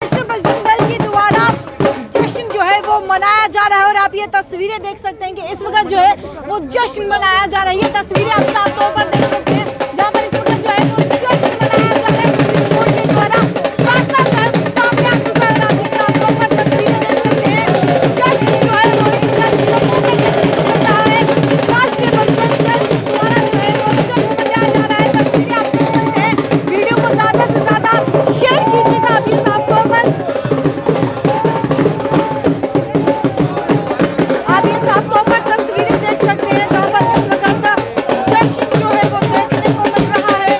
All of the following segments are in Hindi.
राष्ट्रीय बजरंग दल के द्वारा जश्न जो है वो मनाया जा रहा है और आप ये तस्वीरें देख सकते हैं कि इस वक्त जो है वो जश्न मनाया जा रहा है। ये तस्वीरें आप साफ तौर पर देख सकते हैं जहां पर इस वक्त जो है वो जश्न मनाया जा रहा है सुप्रीम कोर्ट के द्वारा। फैसला सामने आ चुका है और आप ये साफ तौर पर तस्वीरें देख सकते हैं। जश्न जो है वो इस वक्त जम्मू में चल रहा है। राष्ट्रीय बजरंग दल के द्वारा जो है वो जश्न मनाया जा रहा है। तस्वीरें आप देख सकते हैं। वीडियो को ज्यादा से ज्यादा शेयर कीजिएगा। आप ये साफ तौर पर तस्वीरें देख सकते हैं जहां पर इस वक्त जश्न जो है वो देखने को मिल रहा है।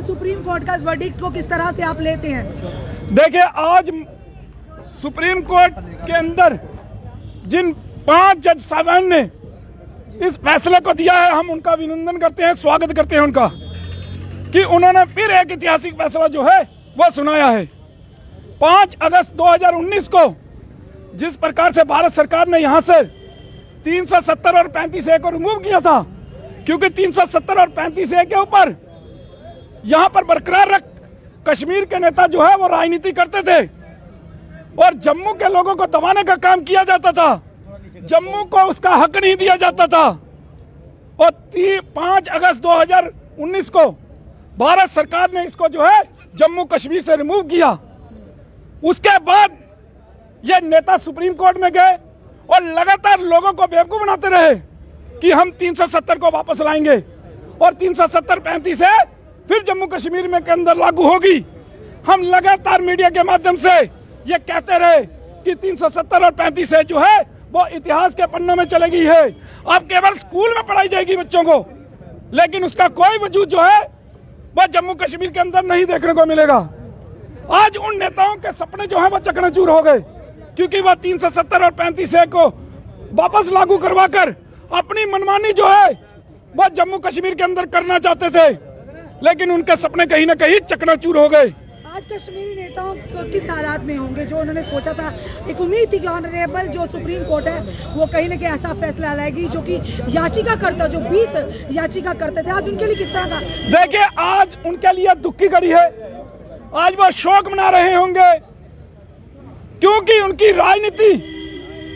सुप्रीम कोर्ट का वर्डिक्ट को किस तरह से आप लेते हैं? देखिए, आज सुप्रीम कोर्ट के अंदर जिन 5 जज साहबान ने इस फैसले को दिया है, हम उनका अभिनंदन करते हैं, स्वागत करते हैं उनका कि उन्होंने फिर एक ऐतिहासिक फैसला जो है वो सुनाया है। 5 अगस्त 2019 को जिस प्रकार से भारत सरकार ने यहां से 370 और 35A को रिमूव किया था, क्योंकि 370 और 35A के ऊपर यहां पर बरकरार रख कश्मीर के नेता जो है वो राजनीति करते थे और जम्मू के लोगों को दबाने का काम किया जाता था। जम्मू को उसका हक नहीं दिया जाता था और 5 अगस्त 2019 को भारत सरकार ने इसको जो है जम्मू कश्मीर से रिमूव किया। उसके बाद ये नेता सुप्रीम कोर्ट में गए और लगातार लोगों को बेवकूफ बनाते रहे कि हम 370 को वापस लाएंगे और 370 35A फिर जम्मू कश्मीर में के अंदर लागू होगी। हम लगातार मीडिया के माध्यम से ये कहते रहे कि 370 और 35A जो है वो इतिहास के पन्नों में चली गई है, अब केवल स्कूल में पढ़ाई जाएगी बच्चों को, लेकिन उसका कोई वजूद जो है वो जम्मू कश्मीर के अंदर नहीं देखने को मिलेगा। आज उन नेताओं के सपने जो है वो चकनाचूर हो गए, क्योंकि वह 370 और 35A को वापस लागू करवाकर अपनी मनमानी जो है वो जम्मू कश्मीर के अंदर करना चाहते थे, लेकिन उनके सपने कहीं ना कहीं चकनाचूर हो गए। आज कश्मीरी नेताओं को किस हालात में होंगे जो उन्होंने सोचा था? एक उम्मीद थी कि ऑनरेबल जो सुप्रीम कोर्ट है वो कहीं ना कहीं ऐसा फैसला लाएगी जो कि याचिका करता, जो 20 याचिका करते थे, आज उनके लिए किस तरह का? देखिए, आज उनके लिए दुख की घड़ी है। आज वो शोक मना रहे होंगे क्योंकि उनकी राजनीति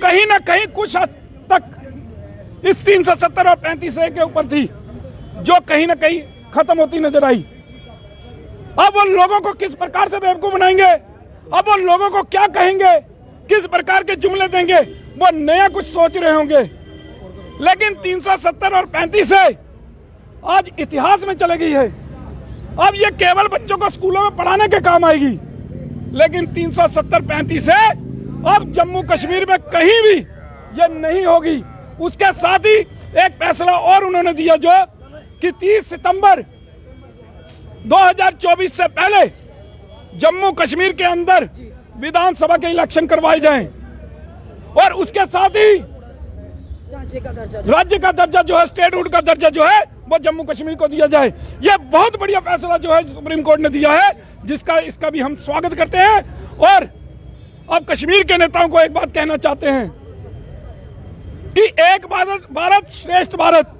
कहीं ना कहीं कुछ हद तक इस 370 और 35A के ऊपर थी, जो कहीं ना कहीं खत्म होती नजर आई। अब वो लोगों को किस प्रकार से बेवकूफ बनाएंगे, अब वो लोगों को क्या कहेंगे, किस प्रकार के जुमले देंगे, वो नया कुछ सोच रहे होंगे। लेकिन 370 और 35A आज इतिहास में चली गई है। अब ये केवल बच्चों को स्कूलों में पढ़ाने के काम आएगी, लेकिन 370 35A अब जम्मू कश्मीर में कहीं भी ये नहीं होगी। उसके साथ ही एक फैसला और उन्होंने दिया जो कि 30 सितंबर 2024 से पहले जम्मू कश्मीर के अंदर विधानसभा के इलेक्शन करवाए जाएं और उसके साथ ही राज्य का दर्जा जो है, स्टेटहुड का दर्जा जो है वो जम्मू कश्मीर को दिया जाए। यह बहुत बढ़िया फैसला जो है सुप्रीम कोर्ट ने दिया है, इसका भी हम स्वागत करते हैं। और अब कश्मीर के नेताओं को एक बात कहना चाहते हैं कि एक भारत श्रेष्ठ भारत,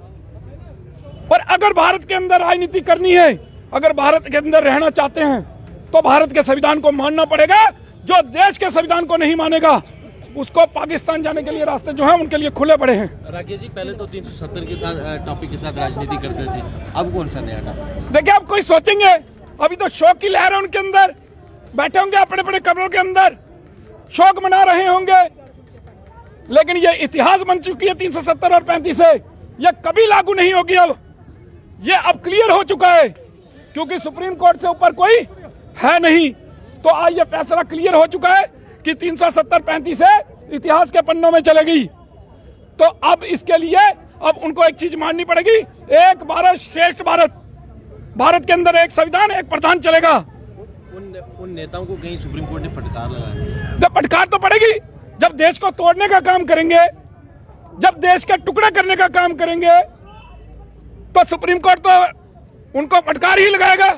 और अगर भारत के अंदर राजनीति करनी है, अगर भारत के अंदर रहना चाहते हैं तो भारत के संविधान को मानना पड़ेगा। जो देश के संविधान को नहीं मानेगा उसको पाकिस्तान जाने के लिए रास्ते जो हैं उनके लिए खुले पड़े हैं। राकेश जी, पहले तो 370 के साथ टॉपिक के साथ राजनीति करते थे, अब कौन सा नया टॉपिक? देखिए, अब कोई सोचेंगे, अभी तो शोक की लहर है उनके अंदर, बैठे होंगे अपने अपने कमरों के अंदर, शोक मना रहे होंगे, लेकिन ये इतिहास बन चुकी है 370 और 35A, ये कभी लागू नहीं होगी। अब ये अब क्लियर हो चुका है, क्योंकि सुप्रीम कोर्ट से ऊपर कोई है नहीं। तो आज ये फैसला क्लियर हो चुका है कि 370 35A इतिहास के पन्नों में चलेगी। तो अब इसके लिए अब उनको एक चीज माननी पड़ेगी, एक भारत श्रेष्ठ भारत। भारत के अंदर एक संविधान, एक प्रधान चलेगा। उन नेताओं को कहीं सुप्रीम कोर्ट ने फटकार लगाया? जब फटकार तो पड़ेगी, जब देश को तोड़ने का काम करेंगे, जब देश के टुकड़े करने का काम करेंगे, तो सुप्रीम कोर्ट तो उनको फटकार ही लगाएगा।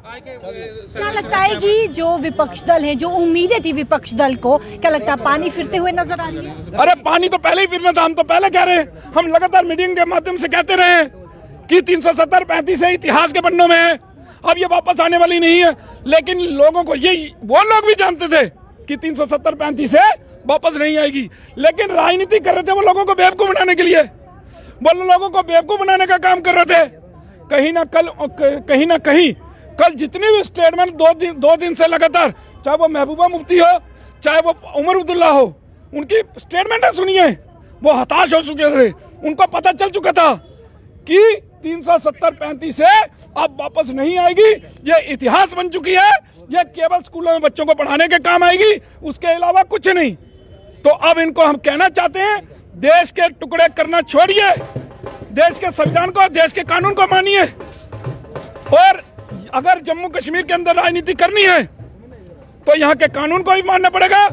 क्या लगता है कि जो विपक्ष दल है, जो उम्मीदें थी विपक्ष दल को, क्या लगता है पानी फिरते हुए नजर आ रही है? अरे पानी तो पहले ही फिरना था, हम तो पहले कह रहे हैं, हम लगातार मीडिया के माध्यम से कहते रहे हैं कि 370-35 है, इतिहास के पन्नों में है, अब ये वापस आने वाली नहीं है। लेकिन लोगों को ये, वो लोग भी जानते थे कि 370-35 है वापस नहीं आएगी, लेकिन राजनीति कर रहे थे वो लोगों को बेवकूफ बनाने के लिए, वो लोगों को बेवकूफ बनाने का काम कर रहे थे। कहीं ना कहीं कल जितनी भी स्टेटमेंट दो दिन से लगातार, चाहे वो महबूबा मुफ्ती हो, चाहे वो उमर अब्दुल्ला हो, उनकी स्टेटमेंटें सुनिए, वो हताश हो चुके थे। उनको पता चल चुका था कि 370-35 से अब वापस नहीं आएगी, ये इतिहास बन चुकी है, ये केवल स्कूलों में बच्चों को पढ़ाने के काम आएगी, उसके अलावा कुछ नहीं। तो अब इनको हम कहना चाहते हैं, देश के टुकड़े करना छोड़िए, देश के संविधान को, देश के कानून को मानिए, और अगर जम्मू कश्मीर के अंदर राजनीति करनी है तो यहाँ के कानून को भी मानना पड़ेगा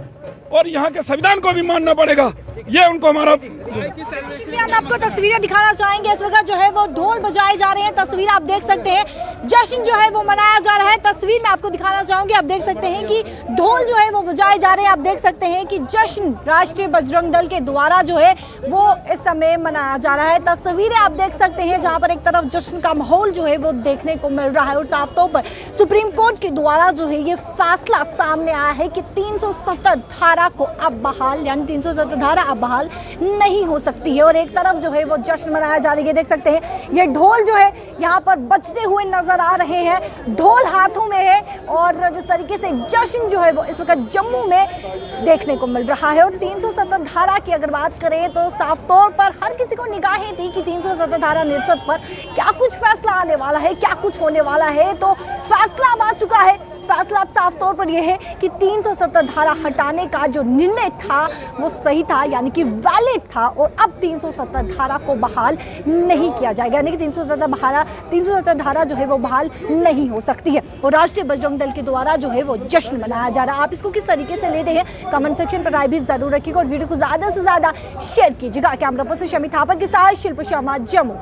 और यहाँ के संविधान को भी मानना पड़ेगा। ये उनको हमारा। हम आपको तस्वीरें दिखाना चाहेंगे। इस वक्त जो है वो ढोल बजाए जा रहे हैं, तस्वीर आप देख सकते हैं, जश्न जो है वो मनाया जा रहा है। तस्वीर में आपको दिखाना चाहूंगी, आप देख सकते हैं कि ढोल जो है वो बजाए जा रहे हैं। आप देख सकते हैं कि जश्न राष्ट्रीय बजरंग दल के द्वारा जो है वो इस समय मनाया जा रहा है। तस्वीरें आप देख सकते हैं जहां पर एक तरफ जश्न का माहौल जो है वो देखने को मिल रहा है और साफ तौर पर सुप्रीम कोर्ट के द्वारा जो है ये फैसला सामने आया है कि 370 धारा को अब बहाल, यानी 370 धारा अब बहाल नहीं हो सकती है। और एक तरफ जो है वो जश्न मनाया जा रही है। देख सकते हैं ये ढोल जो है यहाँ पर बजते हुए नजर आ रहे हैं, ढोल हाथों में है, और जिस तरीके से जश्न जो है वो इस वक्त जम्मू में देखने को मिल रहा है। और 370 धारा की अगर बात करें तो साफ तौर पर हर किसी को निगाहें थी कि 370 धारा निरसत पर क्या कुछ फैसला आने वाला है, क्या कुछ होने वाला है। तो फैसला अब आ चुका है। फैसला अब साफ तौर पर यह है कि 370 धारा हटाने का जो निर्णय था वो सही था, यानी कि वैलिड था, और अब 370 धारा को बहाल नहीं किया जाएगा, यानी कि 370 धारा जो है वो बहाल नहीं हो सकती है। और राष्ट्रीय बजरंग दल के द्वारा जो है वो जश्न मनाया जा रहा है। आप इसको किस तरीके से लेते हैं, कमेंट सेक्शन पर राय भी जरूर रखिएगा और वीडियो को ज्यादा से ज्यादा शेयर कीजिएगा। कैमरा पर्सन शमी थापा के साथ शिल्प शर्मा, जम्मू।